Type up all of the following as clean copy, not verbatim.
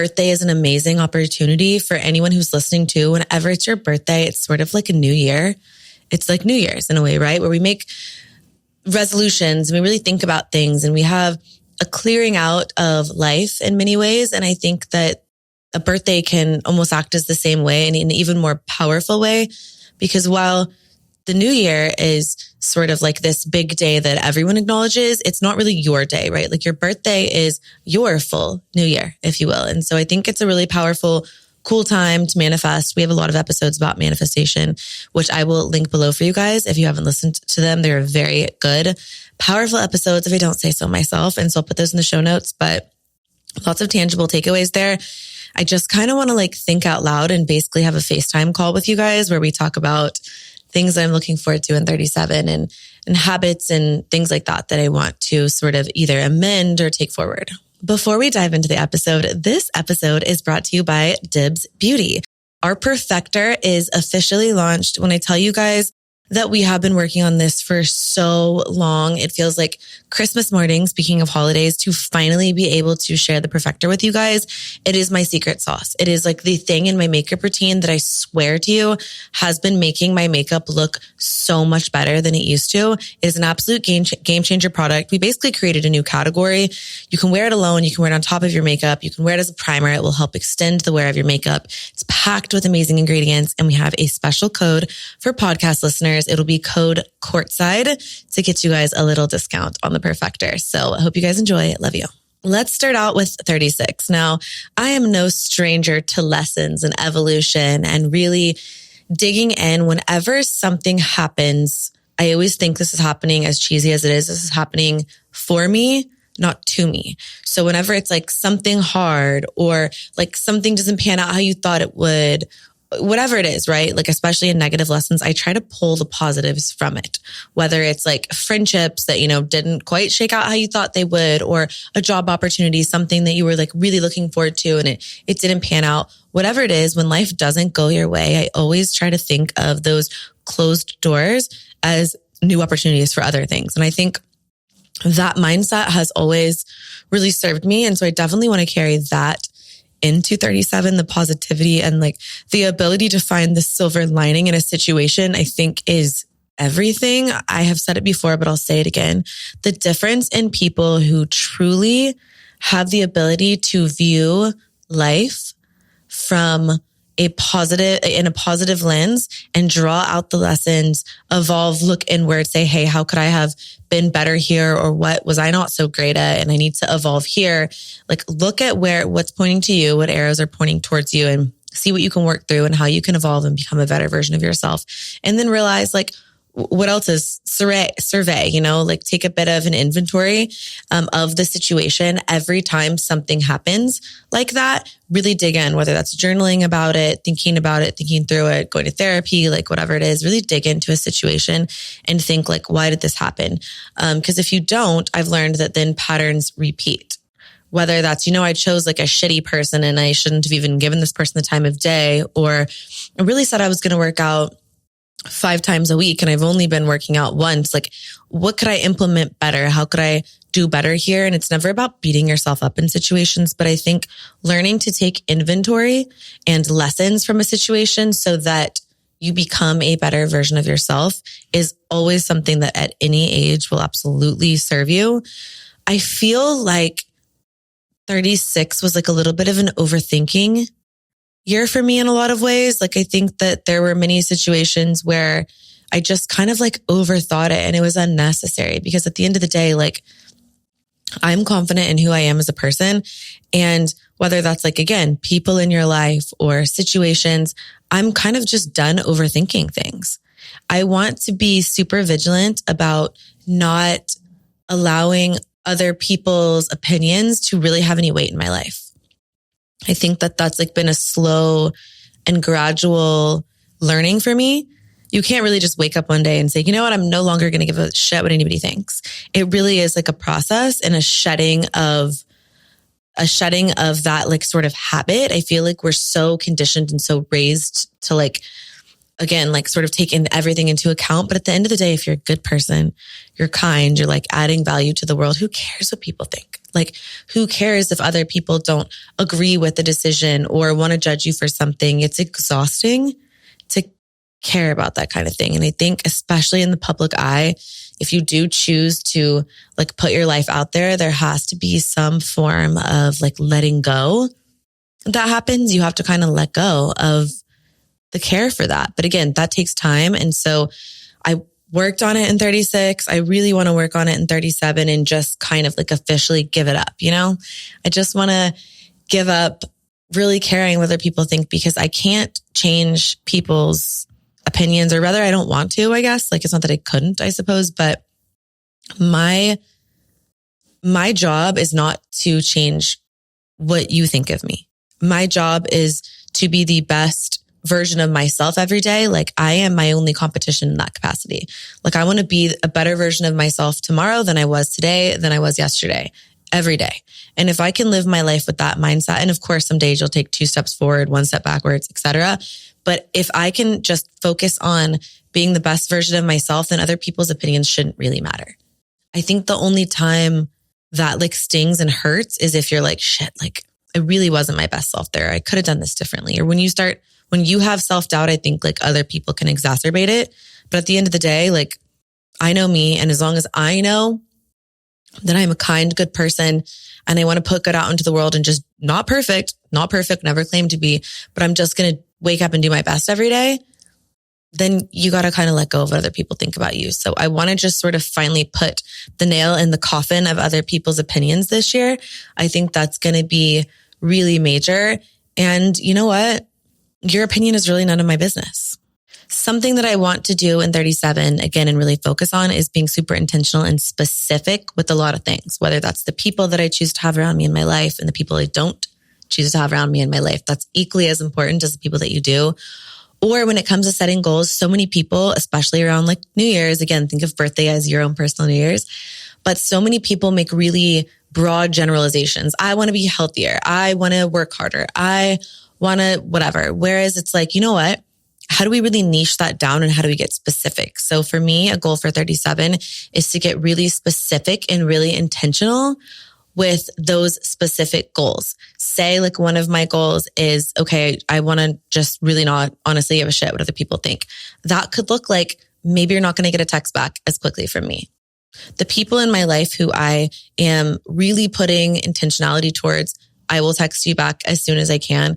Birthday is an amazing opportunity for anyone who's listening to. Whenever it's your birthday, it's sort of like a new year. It's like New Year's in a way, right? Where we make resolutions and we really think about things and we have a clearing out of life in many ways. And I think that a birthday can almost act as the same way and in an even more powerful way, because while the new year is sort of like this big day that everyone acknowledges, it's not really your day, right? Like your birthday is your full new year, if you will. And so I think it's a really powerful, cool time to manifest. We have a lot of episodes about manifestation, which I will link below for you guys. If you haven't listened to them, they're very good, powerful episodes, if I don't say so myself. And so I'll put those in the show notes, but lots of tangible takeaways there. I just kind of want to like think out loud and basically have a FaceTime call with you guys where we talk about things that I'm looking forward to in 37 and habits and things like that I want to sort of either amend or take forward. Before we dive into the episode, this episode is brought to you by Dibbs Beauty. Our Perfector is officially launched. When I tell you guys that we have been working on this for so long, it feels like Christmas morning, speaking of holidays, to finally be able to share the Perfector with you guys. It is my secret sauce. It is like the thing in my makeup routine that I swear to you has been making my makeup look so much better than it used to. It is an absolute game changer product. We basically created a new category. You can wear it alone. You can wear it on top of your makeup. You can wear it as a primer. It will help extend the wear of your makeup. It's packed with amazing ingredients. And we have a special code for podcast listeners. It'll be code Courtside to get you guys a little discount on the Perfector. So I hope you guys enjoy. Love you. Let's start out with 36. Now, I am no stranger to lessons and evolution and really digging in whenever something happens. I always think this is happening, as cheesy as it is, this is happening for me, not to me. So whenever it's like something hard or like something doesn't pan out how you thought it would, whatever it is, right? Like, especially in negative lessons, I try to pull the positives from it, whether it's like friendships that, didn't quite shake out how you thought they would, or a job opportunity, something that you were like really looking forward to and it didn't pan out. Whatever it is, when life doesn't go your way, I always try to think of those closed doors as new opportunities for other things. And I think that mindset has always really served me. And so I definitely want to carry that into 37, the positivity and like the ability to find the silver lining in a situation, I think is everything. I have said it before, but I'll say it again. The difference in people who truly have the ability to view life from in a positive lens and draw out the lessons, evolve, look inward, say, hey, how could I have been better here? Or what was I not so great at? And I need to evolve here. Like, look at what's pointing to you, what arrows are pointing towards you, and see what you can work through and how you can evolve and become a better version of yourself. And then realize like, what else is survey, like take a bit of an inventory of the situation. Every time something happens like that, really dig in, whether that's journaling about it, thinking through it, going to therapy, like whatever it is, really dig into a situation and think like, why did this happen? Because if you don't, I've learned that then patterns repeat. Whether that's, I chose like a shitty person and I shouldn't have even given this person the time of day, or I really said I was going to work out 5 times a week and I've only been working out once. Like, what could I implement better? How could I do better here? And it's never about beating yourself up in situations, but I think learning to take inventory and lessons from a situation so that you become a better version of yourself is always something that at any age will absolutely serve you. I feel like 36 was like a little bit of an overthinking year for me in a lot of ways. Like, I think that there were many situations where I just kind of like overthought it and it was unnecessary, because at the end of the day, like, I'm confident in who I am as a person. And whether that's like, again, people in your life or situations, I'm kind of just done overthinking things. I want to be super vigilant about not allowing other people's opinions to really have any weight in my life. I think that that's like been a slow and gradual learning for me. You can't really just wake up one day and say, you know what, I'm no longer going to give a shit what anybody thinks. It really is like a process and a shedding of that like sort of habit. I feel like we're so conditioned and so raised to like, again, like sort of take in everything into account. But at the end of the day, if you're a good person, you're kind, you're like adding value to the world, who cares what people think? Like, who cares if other people don't agree with the decision or want to judge you for something? It's exhausting to care about that kind of thing. And I think especially in the public eye, if you do choose to like put your life out there, there has to be some form of like letting go. That happens. You have to kind of let go of the care for that. But again, that takes time. And so I worked on it in 36. I really want to work on it in 37 and just kind of like officially give it up. You know, I just want to give up really caring what other people think, because I can't change people's opinions, or rather I don't want to, I guess. Like, it's not that I couldn't, I suppose, but my job is not to change what you think of me. My job is to be the best version of myself every day. Like, I am my only competition in that capacity. Like, I want to be a better version of myself tomorrow than I was today, than I was yesterday, every day. And if I can live my life with that mindset, and of course, some days you'll take 2 steps forward, 1 step backwards, etc. But if I can just focus on being the best version of myself, then other people's opinions shouldn't really matter. I think the only time that like stings and hurts is if you're like, shit, like I really wasn't my best self there. I could have done this differently. Or when you have self-doubt, I think like other people can exacerbate it. But at the end of the day, like, I know me. And as long as I know that I'm a kind, good person and I want to put good out into the world and just not perfect, never claim to be, but I'm just going to wake up and do my best every day, then you got to kind of let go of what other people think about you. So I want to just sort of finally put the nail in the coffin of other people's opinions this year. I think that's going to be really major. And you know what? Your opinion is really none of my business. Something that I want to do in 37, again, and really focus on is being super intentional and specific with a lot of things, whether that's the people that I choose to have around me in my life and the people I don't choose to have around me in my life. That's equally as important as the people that you do. Or when it comes to setting goals, so many people, especially around like New Year's, again, think of birthday as your own personal New Year's, but so many people make really broad generalizations. I want to be healthier. I want to work harder. I want to whatever. Whereas it's like, you know what? How do we really niche that down and how do we get specific? So for me, a goal for 37 is to get really specific and really intentional with those specific goals. Say like one of my goals is, okay, I want to just really not honestly give a shit what other people think. That could look like maybe you're not going to get a text back as quickly from me. The people in my life who I am really putting intentionality towards, I will text you back as soon as I can.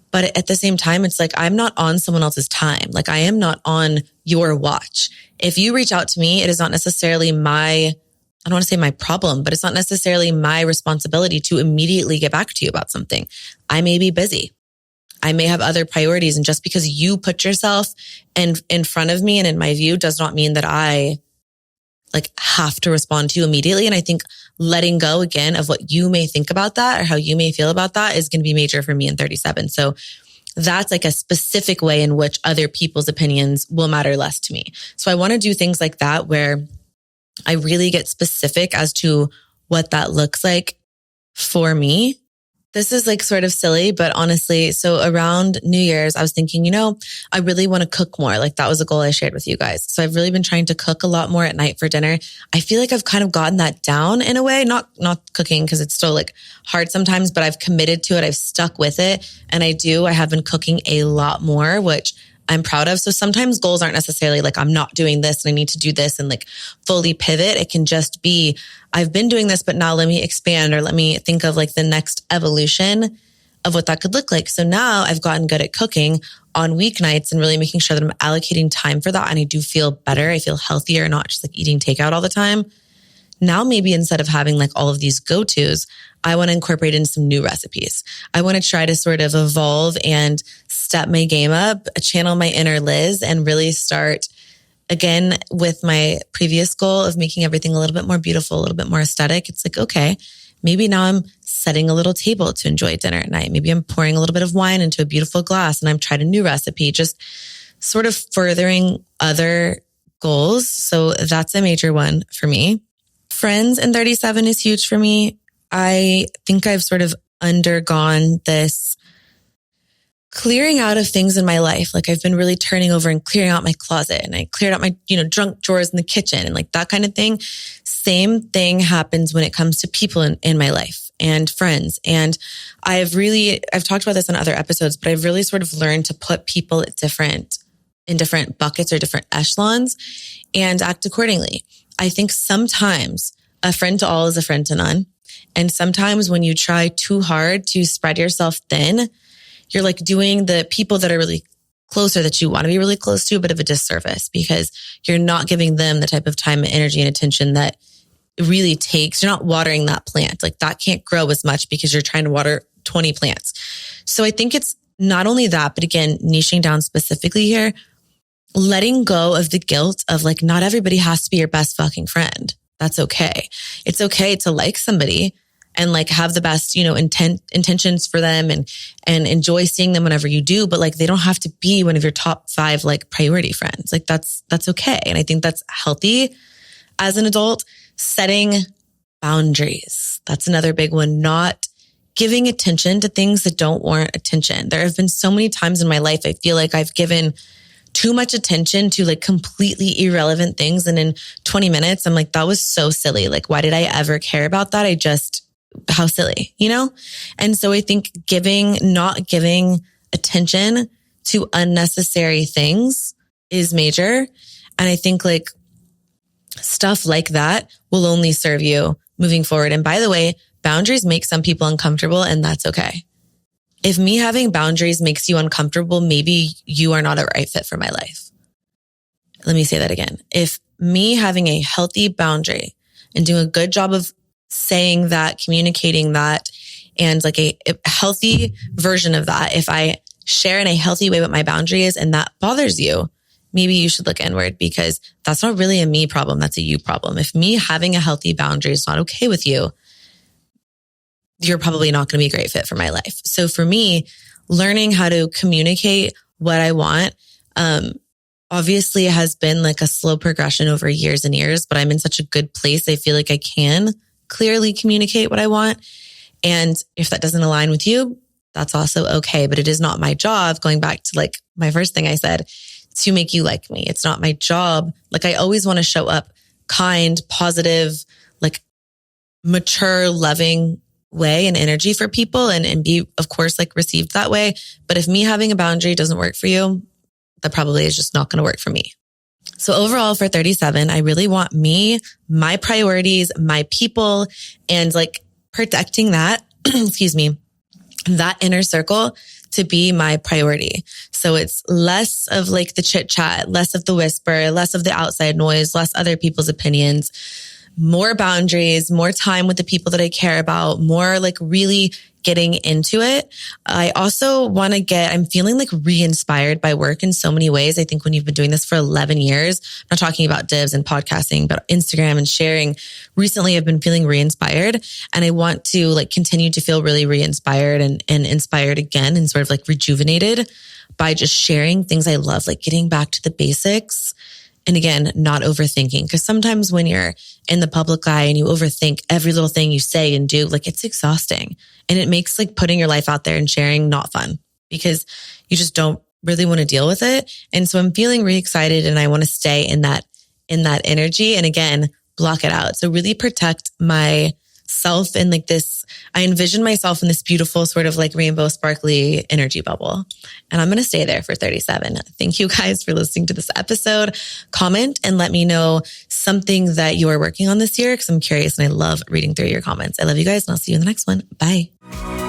But at the same time, it's like, I'm not on someone else's time. Like, I am not on your watch. If you reach out to me, it is not necessarily I don't want to say my problem, but it's not necessarily my responsibility to immediately get back to you about something. I may be busy. I may have other priorities. And just because you put yourself in front of me and in my view does not mean that I like have to respond to you immediately. And I think letting go again of what you may think about that or how you may feel about that is going to be major for me in 37. So that's like a specific way in which other people's opinions will matter less to me. So I want to do things like that where I really get specific as to what that looks like for me. This is like sort of silly, but honestly, so around New Year's, I was thinking, I really want to cook more. Like that was a goal I shared with you guys. So I've really been trying to cook a lot more at night for dinner. I feel like I've kind of gotten that down in a way, not cooking because it's still like hard sometimes, but I've committed to it. I've stuck with it. And I have been cooking a lot more, which I'm proud of. So sometimes goals aren't necessarily like, I'm not doing this and I need to do this and like fully pivot. It can just be, I've been doing this, but now let me expand or let me think of like the next evolution of what that could look like. So now I've gotten good at cooking on weeknights and really making sure that I'm allocating time for that. And I do feel better. I feel healthier, not just like eating takeout all the time. Now, maybe instead of having like all of these go-tos, I want to incorporate in some new recipes. I want to try to sort of evolve and step my game up, channel my inner Liz, and really start again with my previous goal of making everything a little bit more beautiful, a little bit more aesthetic. It's like, okay, maybe now I'm setting a little table to enjoy dinner at night. Maybe I'm pouring a little bit of wine into a beautiful glass and I'm trying a new recipe, just sort of furthering other goals. So that's a major one for me. Friends in 37 is huge for me. I think I've sort of undergone this clearing out of things in my life. Like I've been really turning over and clearing out my closet, and I cleared out my, junk drawers in the kitchen and like that kind of thing. Same thing happens when it comes to people in my life and friends. And I've talked about this on other episodes, but I've really sort of learned to put people in different buckets or different echelons and act accordingly. I think sometimes a friend to all is a friend to none. And sometimes when you try too hard to spread yourself thin, you're like doing the people that are really closer that you want to be really close to a bit of a disservice, because you're not giving them the type of time, energy, and attention that it really takes. You're not watering that plant. Like that can't grow as much because you're trying to water 20 plants. So I think it's not only that, but again, niching down specifically here, letting go of the guilt of like, not everybody has to be your best fucking friend. That's okay. It's okay to like somebody and like have the best, intentions for them and enjoy seeing them whenever you do. But like, they don't have to be one of your top 5 like priority friends. Like that's okay. And I think that's healthy as an adult. Setting boundaries. That's another big one. Not giving attention to things that don't warrant attention. There have been so many times in my life, I feel like I've given too much attention to like completely irrelevant things. And in 20 minutes, I'm like, that was so silly. Like, why did I ever care about that? How silly, And so I think not giving attention to unnecessary things is major. And I think like stuff like that will only serve you moving forward. And by the way, boundaries make some people uncomfortable, and that's okay. If me having boundaries makes you uncomfortable, maybe you are not a right fit for my life. Let me say that again. If me having a healthy boundary and doing a good job of saying that, communicating that, and like a healthy version of that, if I share in a healthy way what my boundary is and that bothers you, maybe you should look inward, because that's not really a me problem. That's a you problem. If me having a healthy boundary is not okay with you, you're probably not going to be a great fit for my life. So for me, learning how to communicate what I want, obviously has been like a slow progression over years and years, but I'm in such a good place. I feel like I can clearly communicate what I want. And if that doesn't align with you, that's also okay. But it is not my job, going back to like my first thing I said, to make you like me. It's not my job. Like I always want to show up kind, positive, like mature, loving way and energy for people and be, of course, like received that way. But if me having a boundary doesn't work for you, that probably is just not going to work for me. So overall for 37, I really want me, my priorities, my people, and like protecting that, excuse me, that inner circle to be my priority. So it's less of like the chit chat, less of the whisper, less of the outside noise, less other people's opinions, more boundaries, more time with the people that I care about, more like really getting into it. I also want to I'm feeling like re-inspired by work in so many ways. I think when you've been doing this for 11 years, I'm not talking about Dibbs and podcasting, but Instagram and sharing. Recently, I've been feeling re-inspired, and I want to like continue to feel really re-inspired and inspired again, and sort of like rejuvenated by just sharing things I love, like getting back to the basics. And again, not overthinking, because sometimes when you're in the public eye and you overthink every little thing you say and do, like it's exhausting, and it makes like putting your life out there and sharing not fun, because you just don't really want to deal with it. And so I'm feeling really excited, and I want to stay in that energy, and again, block it out. So really protect myself in like this, I envision myself in this beautiful sort of like rainbow sparkly energy bubble. And I'm going to stay there for 37. Thank you guys for listening to this episode. Comment and let me know something that you are working on this year, because I'm curious and I love reading through your comments. I love you guys, and I'll see you in the next one. Bye.